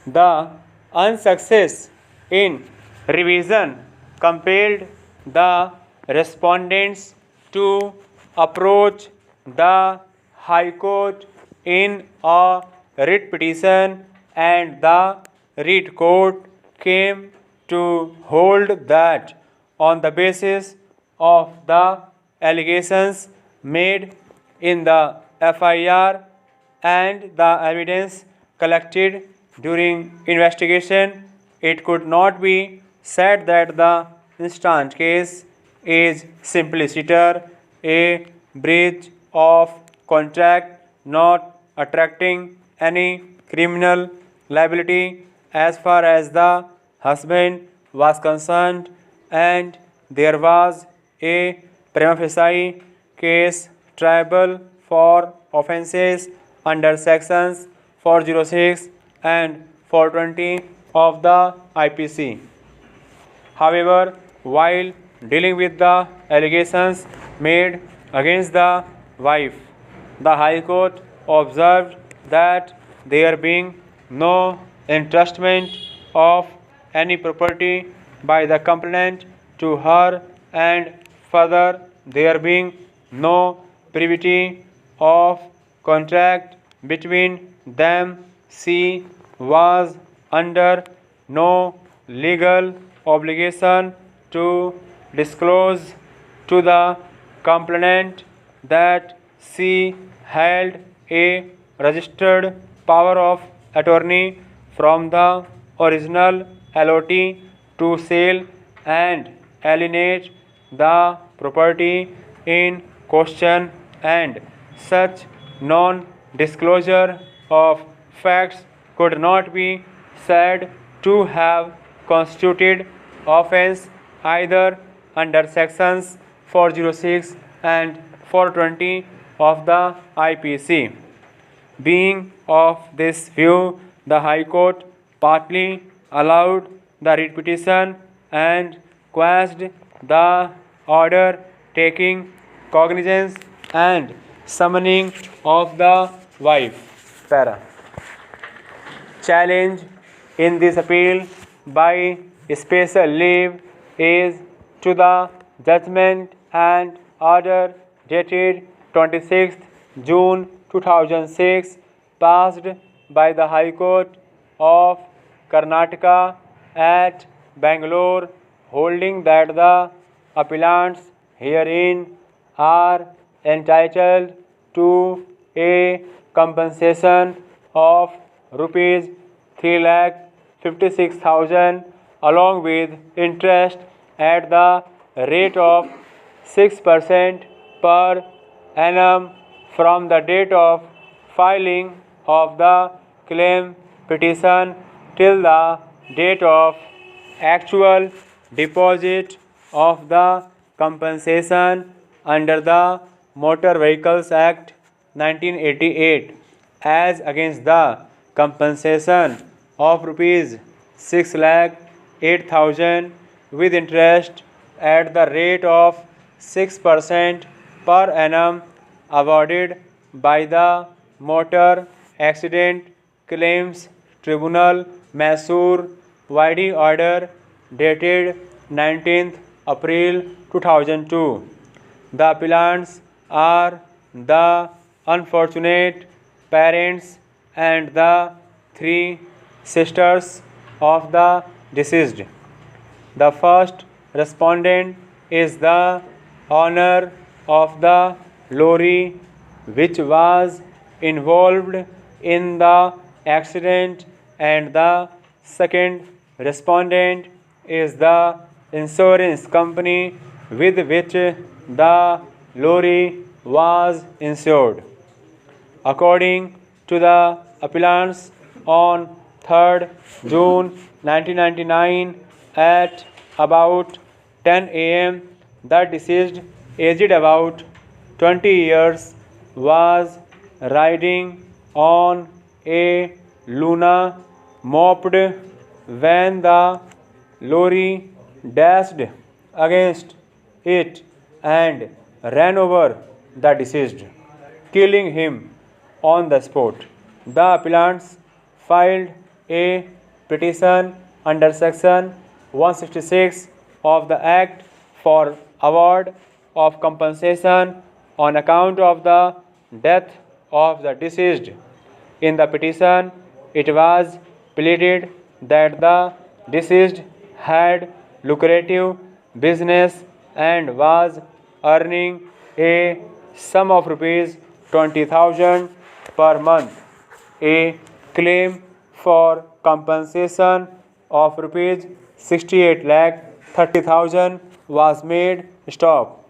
The unsuccess in revision compelled the respondents to approach the High Court in a writ petition, and the writ court came to hold that on the basis of the allegations made in the FIR and the evidence collected during investigation, it could not be said that the instant case is simpliciter a breach of contract not attracting any criminal liability as far as the husband was concerned, and there was a prima facie case triable for offences under sections 406 and 420 of the IPC. However, while dealing with the allegations made against the wife, the High Court observed that there being no entrustment of any property by the complainant to her, and further there being no privity of contract between them, she was under no legal obligation to disclose to the complainant that she held a registered power of attorney from the original allotee to sell and alienate the property in question, and such non-disclosure of facts could not be said to have constituted offence either under sections 406 and 420 of the IPC. Being of this view, the High Court partly allowed the writ petition and quashed the order taking cognizance and summoning of the wife. Para. Challenge in this appeal by special leave is to the judgment and order dated 26th June 2006 passed by the High Court of Karnataka at Bangalore, holding that the appellants herein are entitled to a compensation of rupees 3,56,000 along with interest at the rate of 6% per annum from the date of filing of the claim petition till the date of actual deposit of the compensation under the Motor Vehicles Act 1988 as against the compensation of rupees 6,08,000 with interest at the rate of 6% per annum awarded by the Motor Accident Claims Tribunal, Mysore, YD order dated 19th April 2002. The appellants are the unfortunate parents and the three sisters of the deceased. The first respondent is the owner of the lorry which was involved in the accident, and the second respondent is the insurance company with which the lorry was insured. According to the appellants, on 3rd June 1999 at about 10 am, the deceased, aged about 20 years, was riding on a Luna moped when the lorry dashed against it and ran over the deceased, killing him on the spot. The appellants filed A. Petition under Section 166 of the Act for award of compensation on account of the death of the deceased. In the petition, it was pleaded that the deceased had lucrative business and was earning a sum of rupees 20,000 per month. A claim for compensation of rupees 68 lakh 30,000 was made. Stop.